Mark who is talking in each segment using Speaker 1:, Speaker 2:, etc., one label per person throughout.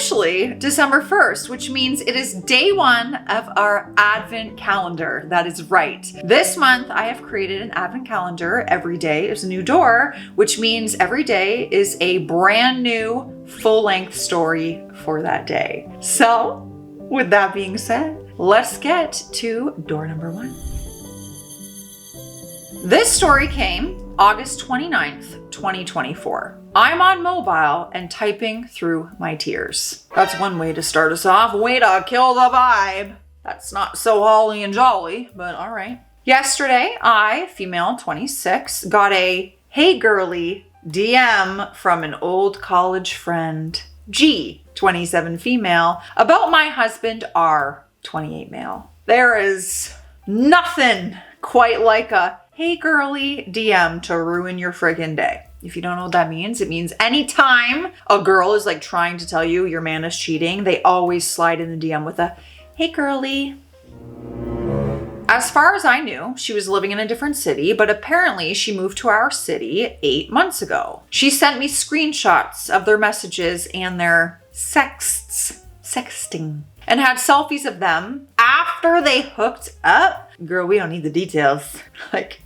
Speaker 1: officially December 1st, which means it is day one of our advent calendar. That is right. This month, I have created an advent calendar. Every day is a new door, which means every day is a brand new full-length story for that day. So, with that being said, let's get to door number 1. This story came August 29th, 2024. I'm on mobile and typing through my tears. That's one way to start us off. Way to kill the vibe. That's not so holly and jolly, but all right. Yesterday, I, female 26, got a "Hey girly" DM from an old college friend, G, 27 female, about my husband, R, 28 male. There is nothing quite like a "Hey girly" DM to ruin your friggin' day. If you don't know what that means, it means anytime a girl is like trying to tell you your man is cheating, they always slide in the DM with a "Hey girly." As far as I knew, she was living in a different city, but apparently she moved to our city 8 months ago. She sent me screenshots of their messages and their sexting, and had selfies of them after they hooked up. Girl, we don't need the details. Like,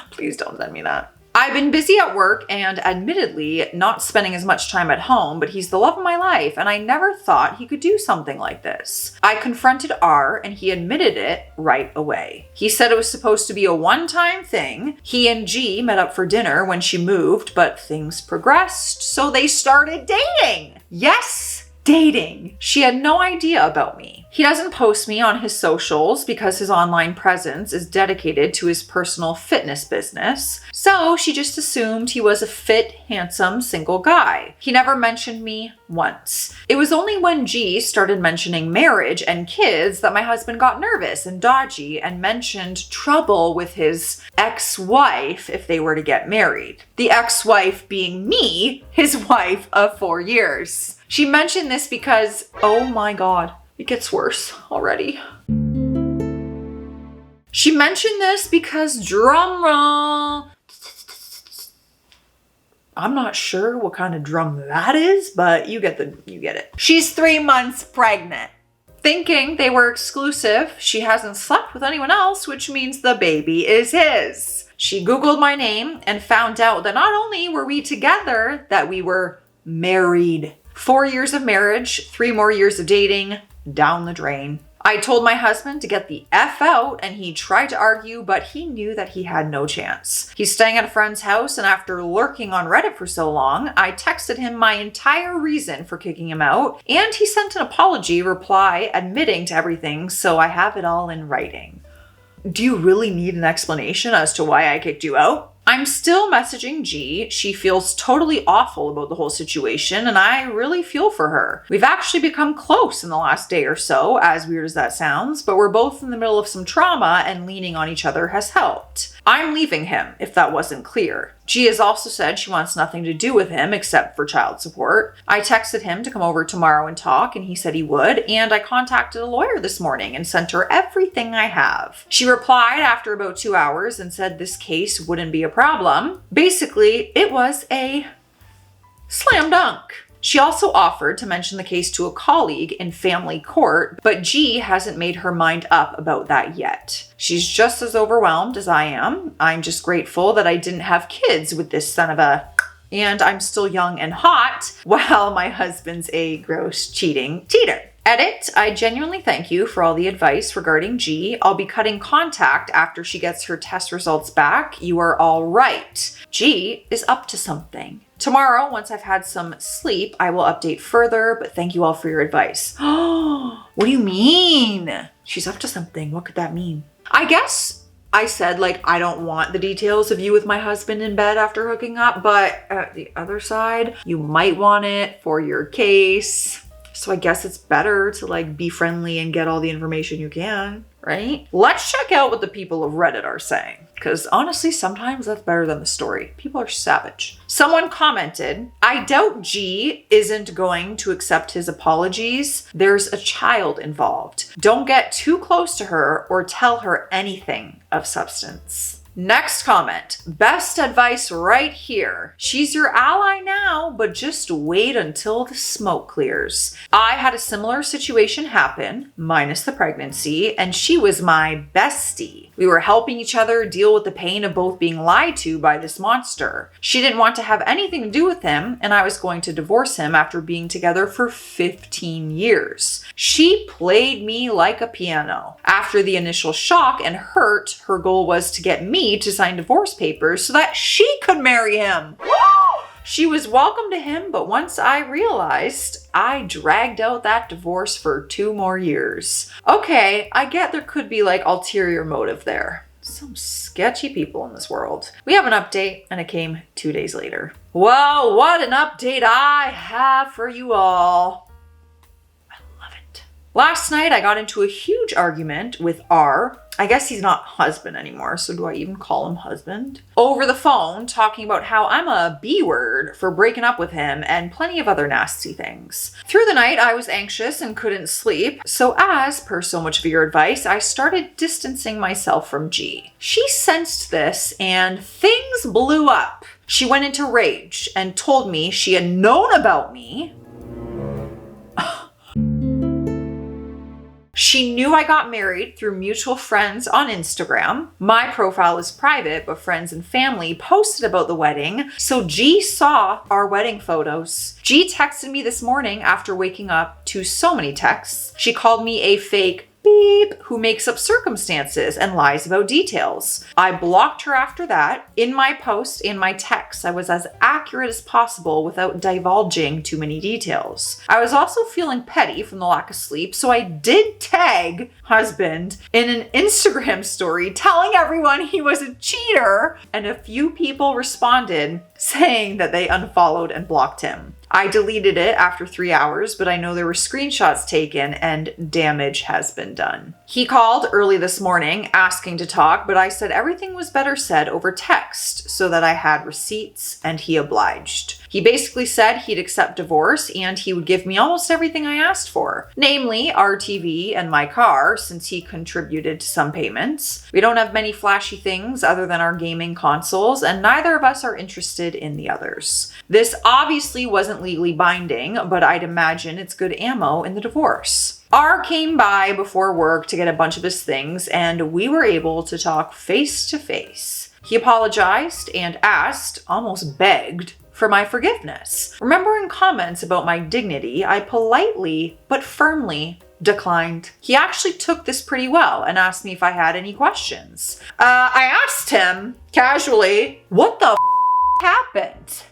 Speaker 1: please don't send me that. I've been busy at work and admittedly not spending as much time at home, but he's the love of my life and I never thought he could do something like this. I confronted R and he admitted it right away. He said it was supposed to be a one-time thing. He and G met up for dinner when she moved, but things progressed, so they started dating. Yes, dating. She had no idea about me. He doesn't post me on his socials because his online presence is dedicated to his personal fitness business. So she just assumed he was a fit, handsome, single guy. He never mentioned me once. It was only when G started mentioning marriage and kids that my husband got nervous and dodgy and mentioned trouble with his ex-wife if they were to get married. The ex-wife being me, his wife of 4 years. She mentioned this because, oh my God, it gets worse already. She mentioned this because, drum roll, I'm not sure what kind of drum that is, but you get it. She's 3 months pregnant. Thinking they were exclusive, she hasn't slept with anyone else, which means the baby is his. She Googled my name and found out that not only were we together, that we were married. 4 years of marriage, 3 more years of dating, down the drain. I told my husband to get the F out and he tried to argue, but he knew that he had no chance. He's staying at a friend's house and after lurking on Reddit for so long, I texted him my entire reason for kicking him out and he sent an apology reply admitting to everything, so I have it all in writing. Do you really need an explanation as to why I kicked you out? I'm still messaging G. She feels totally awful about the whole situation, and I really feel for her. We've actually become close in the last day or so, as weird as that sounds, but we're both in the middle of some trauma and leaning on each other has helped. I'm leaving him, if that wasn't clear. G has also said she wants nothing to do with him except for child support. I texted him to come over tomorrow and talk, and he said he would, and I contacted a lawyer this morning and sent her everything I have. She replied after about 2 hours and said this case wouldn't be a problem. Basically, it was a slam dunk. She also offered to mention the case to a colleague in family court, but G hasn't made her mind up about that yet. She's just as overwhelmed as I am. I'm just grateful that I didn't have kids with this son of a... And I'm still young and hot, while my husband's a gross cheating cheater. Edit, I genuinely thank you for all the advice regarding G. I'll be cutting contact after she gets her test results back. You are all right. G is up to something. Tomorrow, once I've had some sleep, I will update further, but thank you all for your advice. Oh, what do you mean? She's up to something. What could that mean? I guess I said, like, I don't want the details of you with my husband in bed after hooking up, but at the other side, you might want it for your case. So I guess it's better to like be friendly and get all the information you can, right? Let's check out what the people of Reddit are saying. Because honestly, sometimes that's better than the story. People are savage. Someone commented, I doubt G isn't going to accept his apologies. There's a child involved. Don't get too close to her or tell her anything of substance. Next comment. Best advice right here. She's your ally now, but just wait until the smoke clears. I had a similar situation happen, minus the pregnancy, and she was my bestie. We were helping each other deal with the pain of both being lied to by this monster. She didn't want to have anything to do with him, and I was going to divorce him after being together for 15 years. She played me like a piano. After the initial shock and hurt, her goal was to get me to sign divorce papers so that she could marry him. She was welcome to him, but once I realized, I dragged out that divorce for 2 more years. Okay, I get there could be like ulterior motive there. Some sketchy people in this world. We have an update, and it came 2 days later. Well, what an update I have for you all. I love it. Last night, I got into a huge argument with R. I guess he's not husband anymore, so do I even call him husband? Over the phone, talking about how I'm a B word for breaking up with him and plenty of other nasty things. Through the night, I was anxious and couldn't sleep, so as per so much of your advice, I started distancing myself from G. She sensed this and things blew up. She went into rage and told me she had known about me. She knew I got married through mutual friends on Instagram. My profile is private, but friends and family posted about the wedding, so G saw our wedding photos. G texted me this morning after waking up to so many texts. She called me a fake beep who makes up circumstances and lies about details. I blocked her after that. In my post and my texts, I was as accurate as possible without divulging too many details. I was also feeling petty from the lack of sleep, so I did tag husband in an Instagram story telling everyone he was a cheater, and a few people responded saying that they unfollowed and blocked him. I deleted it after 3 hours, but I know there were screenshots taken and damage has been done. He called early this morning asking to talk, but I said everything was better said over text so that I had receipts, and he obliged. He basically said he'd accept divorce and he would give me almost everything I asked for, namely our TV and my car, since he contributed to some payments. We don't have many flashy things other than our gaming consoles, and neither of us are interested in the others. This obviously wasn't legally binding, but I'd imagine it's good ammo in the divorce. R came by before work to get a bunch of his things, and we were able to talk face to face. He apologized and asked, almost begged, for my forgiveness. Remembering comments about my dignity, I politely but firmly declined. He actually took this pretty well and asked me if I had any questions. I asked him casually, what the happened?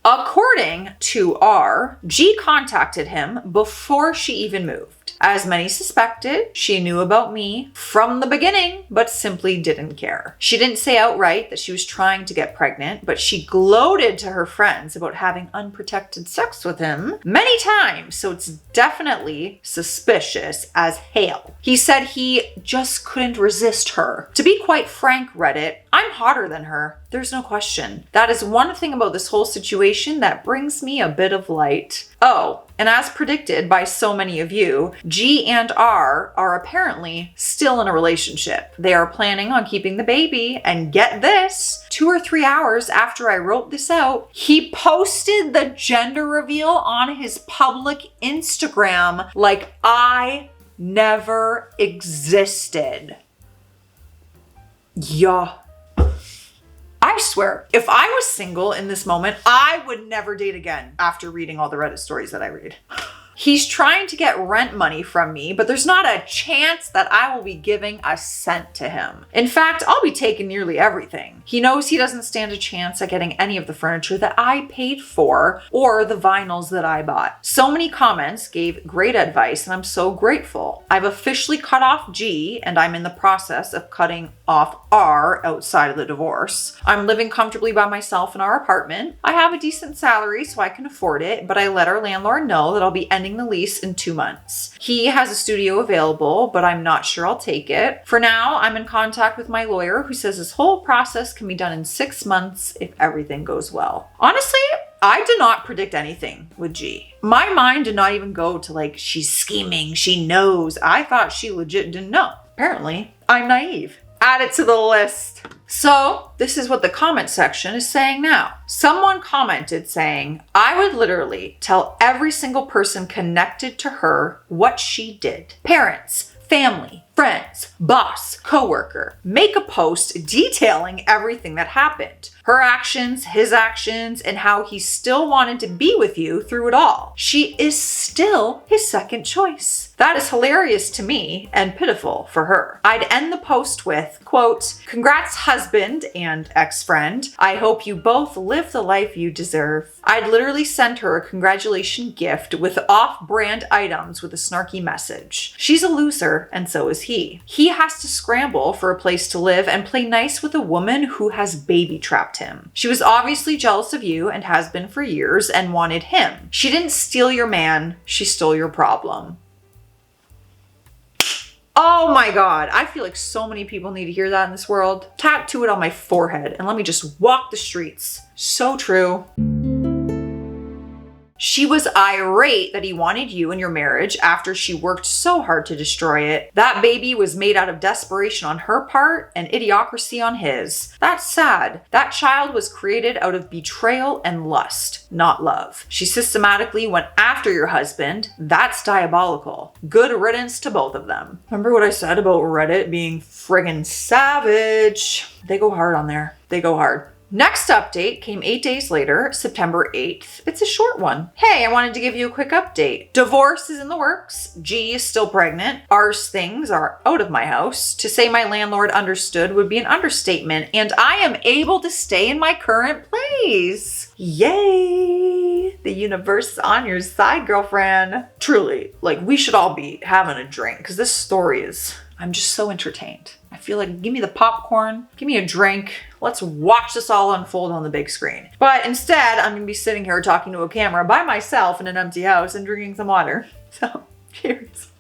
Speaker 1: According to R, G contacted him before she even moved. As many suspected, she knew about me from the beginning, but simply didn't care. She didn't say outright that she was trying to get pregnant, but she gloated to her friends about having unprotected sex with him many times, so it's definitely suspicious as hell. He said he just couldn't resist her. To be quite frank, Reddit, I'm hotter than her. There's no question. That is one thing about this whole situation that brings me a bit of light. Oh, and as predicted by so many of you, G and R are apparently still in a relationship. They are planning on keeping the baby, and get this, 2 or 3 hours after I wrote this out, he posted the gender reveal on his public Instagram like I never existed. Yeah. I swear, if I was single in this moment, I would never date again after reading all the Reddit stories that I read. He's trying to get rent money from me, but there's not a chance that I will be giving a cent to him. In fact, I'll be taking nearly everything. He knows he doesn't stand a chance at getting any of the furniture that I paid for or the vinyls that I bought. So many comments gave great advice, and I'm so grateful. I've officially cut off G, and I'm in the process of cutting off R outside of the divorce. I'm living comfortably by myself in our apartment. I have a decent salary, so I can afford it, but I let our landlord know that I'll be ending the lease in 2 months. He has a studio available, but I'm not sure I'll take it. For now, I'm in contact with my lawyer who says this whole process can be done in 6 months if everything goes well. Honestly, I did not predict anything with G. My mind did not even go to like, she's scheming, she knows. I thought she legit didn't know. Apparently, I'm naive. Add it to the list. So this is what the comment section is saying now. Someone commented saying, I would literally tell every single person connected to her what she did. Parents, family, friends, boss, coworker. Make a post detailing everything that happened. Her actions, his actions, and how he still wanted to be with you through it all. She is still his second choice. That is hilarious to me and pitiful for her. I'd end the post with, quote, congrats husband and ex-friend. I hope you both live the life you deserve. I'd literally send her a congratulation gift with off-brand items with a snarky message. She's a loser and so is he. He has to scramble for a place to live and play nice with a woman who has baby trapped him. She was obviously jealous of you and has been for years and wanted him. She didn't steal your man, she stole your problem. Oh my God, I feel like so many people need to hear that in this world. Tattoo it on my forehead and let me just walk the streets. So true. She was irate that he wanted you in your marriage after she worked so hard to destroy it. That baby was made out of desperation on her part and idiocracy on his. That's sad. That child was created out of betrayal and lust, not love. She systematically went after your husband. That's diabolical. Good riddance to both of them. Remember what I said about Reddit being friggin' savage? They go hard on there. They go hard. Next update came 8 days later, September 8th. It's a short one. Hey, I wanted to give you a quick update. Divorce is in the works. G is still pregnant. R's things are out of my house. To say my landlord understood would be an understatement, and I am able to stay in my current place. Yay! The universe is on your side, girlfriend. Truly, like, we should all be having a drink because this story is, I'm just so entertained. I feel like, give me the popcorn, give me a drink. Let's watch this all unfold on the big screen. But instead, I'm gonna be sitting here talking to a camera by myself in an empty house and drinking some water. So, cheers.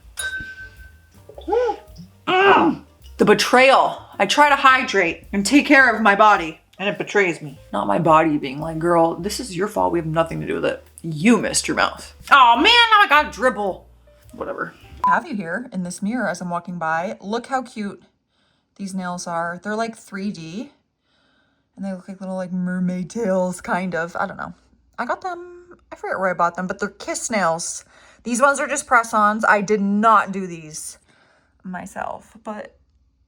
Speaker 1: The betrayal. I try to hydrate and take care of my body, and it betrays me. Not my body being like, girl, this is your fault. We have nothing to do with it. You missed your mouth. Oh man, now I gotta dribble. Whatever. I have you here in this mirror as I'm walking by. Look how cute these nails are. They're like 3D and they look like little like mermaid tails, kind of. I don't know. I got them, I forget where I bought them, but they're kiss nails. These ones are just press-ons. I did not do these myself, but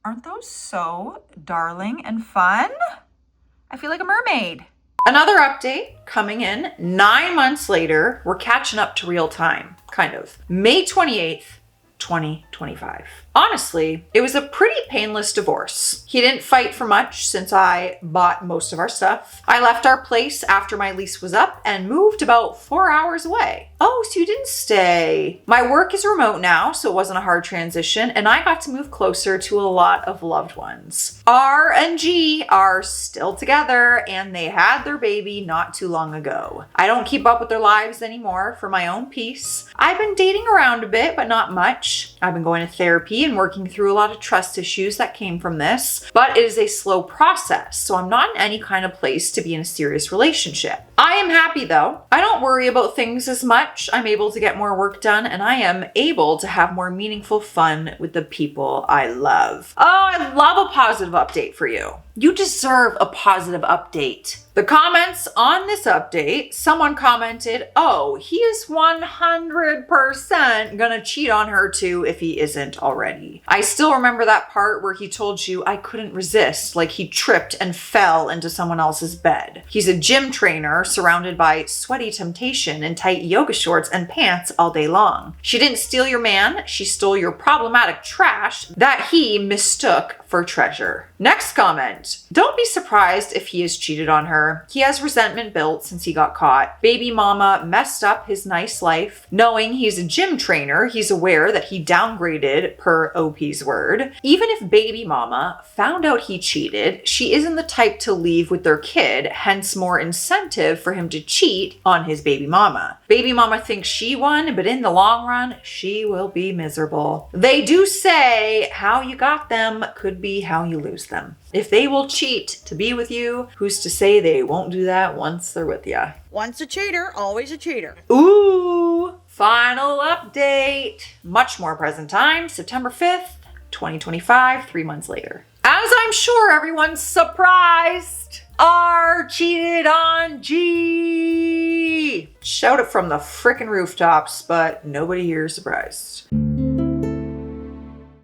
Speaker 1: aren't those so darling and fun? I feel like a mermaid. Another update coming in 9 months later. We're catching up to real time, kind of. May 28th, 2025. Honestly, it was a pretty painless divorce. He didn't fight for much since I bought most of our stuff. I left our place after my lease was up and moved about 4 hours away. Oh, so you didn't stay. My work is remote now, so it wasn't a hard transition, and I got to move closer to a lot of loved ones. R and G are still together, and they had their baby not too long ago. I don't keep up with their lives anymore for my own peace. I've been dating around a bit, but not much. I've been going to therapy and working through a lot of trust issues that came from this, but it is a slow process, so I'm not in any kind of place to be in a serious relationship. I am happy though. I don't worry about things as much. I'm able to get more work done, and I am able to have more meaningful fun with the people I love. Oh, I love a positive update for you. You deserve a positive update. The comments on this update, someone commented, oh, he is 100% gonna cheat on her too if he isn't already. I still remember that part where he told you I couldn't resist, like he tripped and fell into someone else's bed. He's a gym trainer surrounded by sweaty temptation and tight yoga shorts and pants all day long. She didn't steal your man, she stole your problematic trash that he mistook for treasure. Next comment, don't be surprised if he has cheated on her. He has resentment built since he got caught. Baby mama messed up his nice life. Knowing he's a gym trainer, he's aware that he downgraded per OP's word. Even if baby mama found out he cheated, she isn't the type to leave with their kid, hence more incentive for him to cheat on his baby mama. Baby mama thinks she won, but in the long run, she will be miserable. They do say how you got them could be how you lose them. If they will cheat to be with you, who's to say they won't do that once they're with you?
Speaker 2: Once a cheater, always a cheater.
Speaker 1: Ooh, final update. Much more present time, September 5th, 2025, 3 months later. As As I'm sure everyone's surprised, R cheated on G. Shout it from the frickin' rooftops, but nobody here is surprised.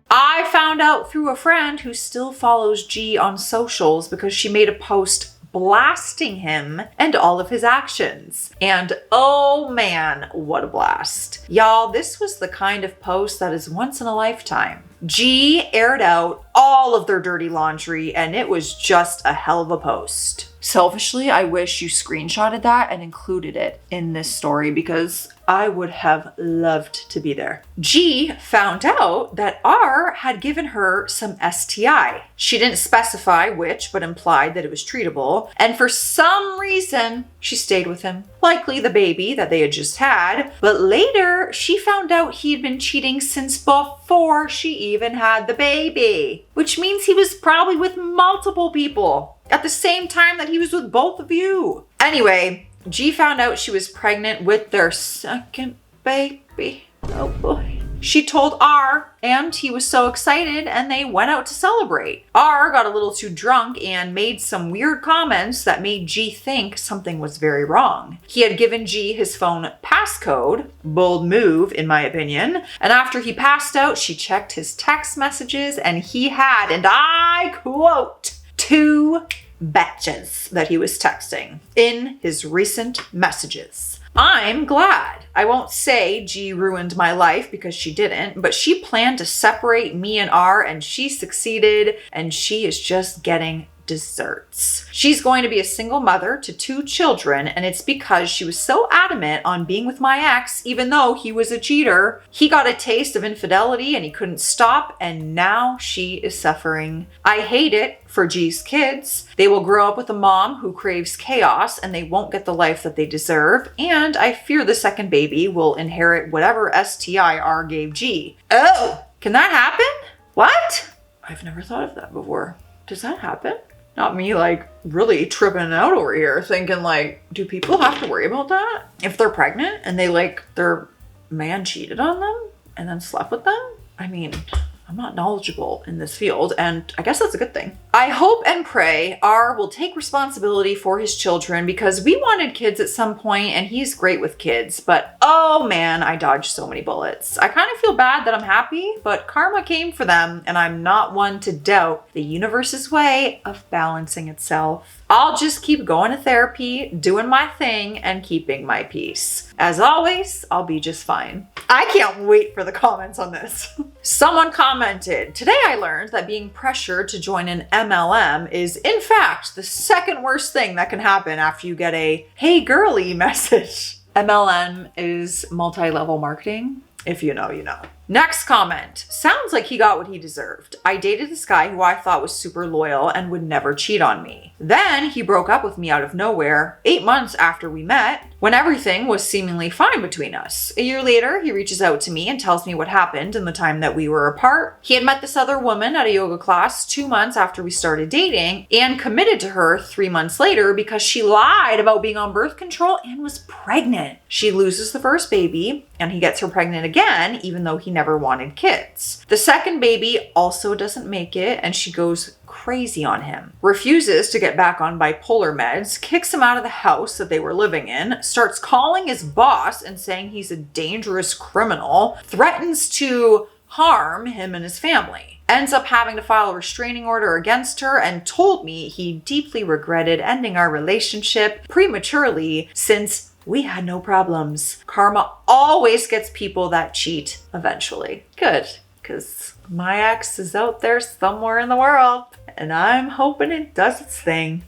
Speaker 1: I found out through a friend who still follows G on socials because she made a post blasting him and all of his actions. And oh man, what a blast. Y'all, this was the kind of post that is once in a lifetime. G aired out all of their dirty laundry and it was just a hell of a post. Selfishly, I wish you screenshotted that and included it in this story because I would have loved to be there. G found out that R had given her some STI. She didn't specify which, but implied that it was treatable. And for some reason, she stayed with him. Likely the baby that they had just had. But later, she found out he had been cheating since before she even had the baby. Which means he was probably with multiple people at the same time that he was with both of you. Anyway, G found out she was pregnant with their second baby. Oh boy. She told R and he was so excited and they went out to celebrate. R got a little too drunk and made some weird comments that made G think something was very wrong. He had given G his phone passcode, bold move in my opinion, and after he passed out, she checked his text messages and he had, and I quote, 2 batches that he was texting in his recent messages. I'm glad. I won't say G ruined my life because she didn't, but she planned to separate me and R and she succeeded and she is just getting desserts. She's going to be a single mother to 2 children and it's because she was so adamant on being with my ex even though he was a cheater. He got a taste of infidelity and he couldn't stop and now she is suffering. I hate it for G's kids. They will grow up with a mom who craves chaos and they won't get the life that they deserve, and I fear the second baby will inherit whatever STI R gave G. Oh, can that happen? What? I've never thought of that before. Does that happen? Not me like really tripping out over here thinking like, do people have to worry about that? If they're pregnant and they like their man cheated on them and then slept with them? I mean, I'm not knowledgeable in this field, and I guess that's a good thing. I hope and pray R will take responsibility for his children because we wanted kids at some point and he's great with kids, but oh man, I dodged so many bullets. I kind of feel bad that I'm happy, but karma came for them and I'm not one to doubt the universe's way of balancing itself. I'll just keep going to therapy, doing my thing, and keeping my peace. As always, I'll be just fine. I can't wait for the comments on this. Someone commented, today I learned that being pressured to join an MLM is in fact the second worst thing that can happen after you get a hey girly message. MLM is multi-level marketing. If you know, you know. Next comment. Sounds like he got what he deserved. I dated this guy who I thought was super loyal and would never cheat on me. Then he broke up with me out of nowhere 8 months after we met, when everything was seemingly fine between us. A year later, he reaches out to me and tells me what happened in the time that we were apart. He had met this other woman at a yoga class 2 months after we started dating and committed to her 3 months later because she lied about being on birth control and was pregnant. She loses the first baby and he gets her pregnant again, even though he never wanted kids. The second baby also doesn't make it and she goes crazy on him, refuses to get back on bipolar meds, kicks him out of the house that they were living in, starts calling his boss and saying he's a dangerous criminal, threatens to harm him and his family, ends up having to file a restraining order against her, and told me he deeply regretted ending our relationship prematurely since we had no problems. Karma always gets people that cheat eventually. Good, because my ex is out there somewhere in the world, and I'm hoping it does its thing.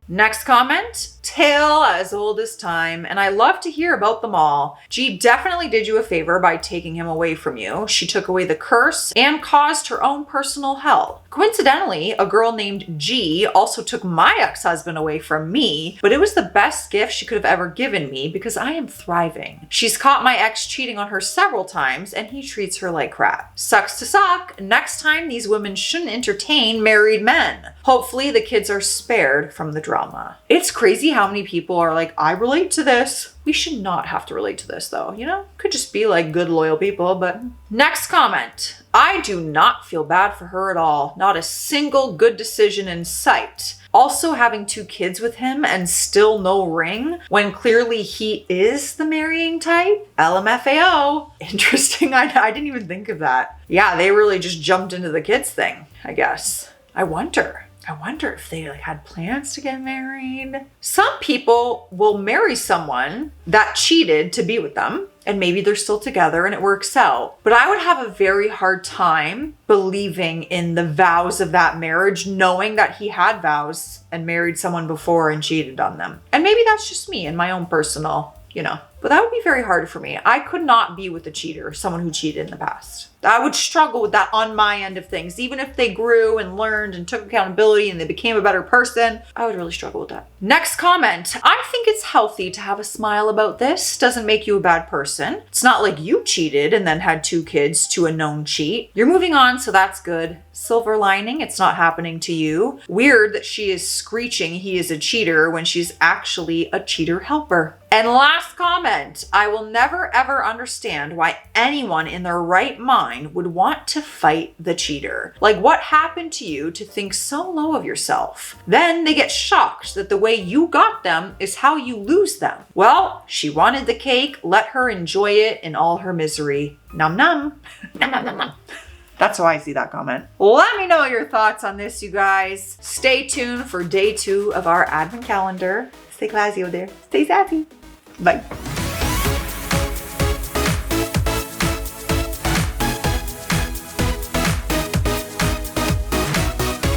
Speaker 1: Next comment, tale as old as time, and I love to hear about them all. G definitely did you a favor by taking him away from you. She took away the curse and caused her own personal hell. Coincidentally, a girl named G also took my ex-husband away from me, but it was the best gift she could have ever given me because I am thriving. She's caught my ex cheating on her several times and he treats her like crap. Sucks to suck. Next time, these women shouldn't entertain married men. Hopefully the kids are spared from the drama. It's crazy how many people are like, I relate to this. We should not have to relate to this though, you know? Could just be like good, loyal people, but. Next comment. I do not feel bad for her at all. Not a single good decision in sight. Also having 2 kids with him and still no ring when clearly he is the marrying type. LMFAO. Interesting. I didn't even think of that. Yeah, they really just jumped into the kids thing, I guess. I wonder if they like had plans to get married. Some people will marry someone that cheated to be with them, and maybe they're still together and it works out. But I would have a very hard time believing in the vows of that marriage, knowing that he had vows and married someone before and cheated on them. And maybe that's just me and my own personal, but that would be very hard for me. I could not be with a cheater, someone who cheated in the past. I would struggle with that on my end of things. Even if they grew and learned and took accountability and they became a better person, I would really struggle with that. Next comment. I think it's healthy to have a smile about this. Doesn't make you a bad person. It's not like you cheated and then had 2 kids to a known cheat. You're moving on, so that's good. Silver lining, it's not happening to you. Weird that she is screeching he is a cheater when she's actually a cheater helper. And last comment. I will never ever understand why anyone in their right mind would want to fight the cheater. Like, what happened to you to think so low of yourself? Then they get shocked that the way you got them is how you lose them. Well, she wanted the cake. Let her enjoy it in all her misery. Num num. Num num num num. That's how I see that comment. Let me know your thoughts on this, you guys. Stay tuned for day 2 of our advent calendar. Stay classy over there. Stay sassy. Bye.